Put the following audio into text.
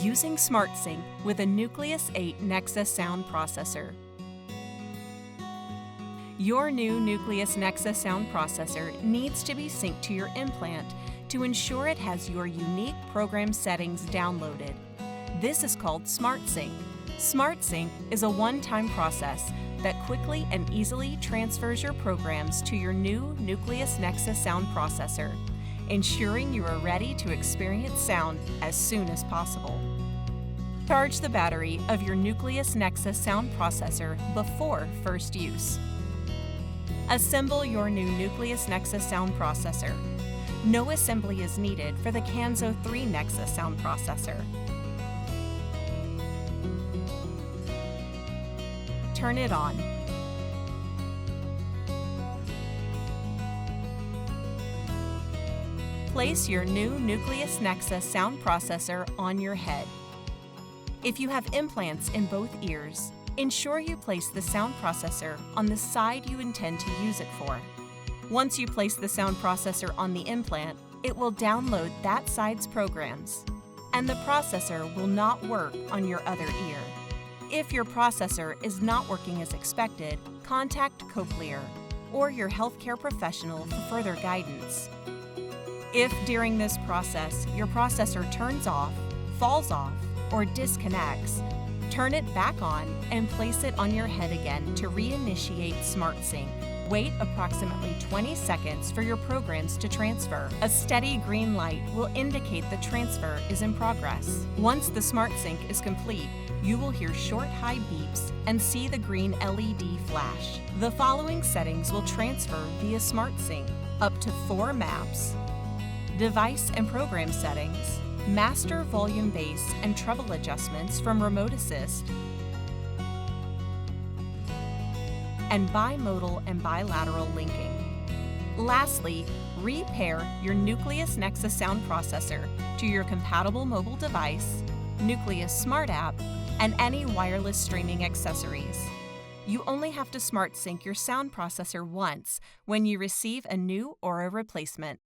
using SmartSync with a Nucleus Nexa Sound Processor. Your new Nucleus Nexa Sound Processor needs to be synced to your implant to ensure it has your unique program settings downloaded. This is called SmartSync. SmartSync is a one-time process that quickly and easily transfers your programs to your new Nucleus Nexa Sound Processor, ensuring you are ready to experience sound as soon as possible. Charge the battery of your Nucleus Nexa Sound Processor before first use. Assemble your new Nucleus Nexa Sound Processor. No assembly is needed for the Kanso 3 Nexa Sound Processor. Turn it on. Place your new Nucleus Nexa Sound Processor on your head. If you have implants in both ears, ensure you place the sound processor on the side you intend to use it for. Once you place the sound processor on the implant, it will download that side's programs, and the processor will not work on your other ear. If your processor is not working as expected, contact Cochlear or your healthcare professional for further guidance. If during this process your processor turns off, falls off, or disconnects, turn it back on and place it on your head again to reinitiate SmartSync. Wait approximately 20 seconds for your programs to transfer. A steady green light will indicate the transfer is in progress. Once the SmartSync is complete, you will hear short high beeps and see the green LED flash. The following settings will transfer via SmartSync: up to 4 maps, device and program settings, master volume bass and treble adjustments from Remote Assist, and bimodal and bilateral linking. Lastly, repair your Nucleus Nexa Sound Processor to your compatible mobile device, Nucleus Smart App, and any wireless streaming accessories. You only have to SmartSync your sound processor once when you receive a new or a replacement.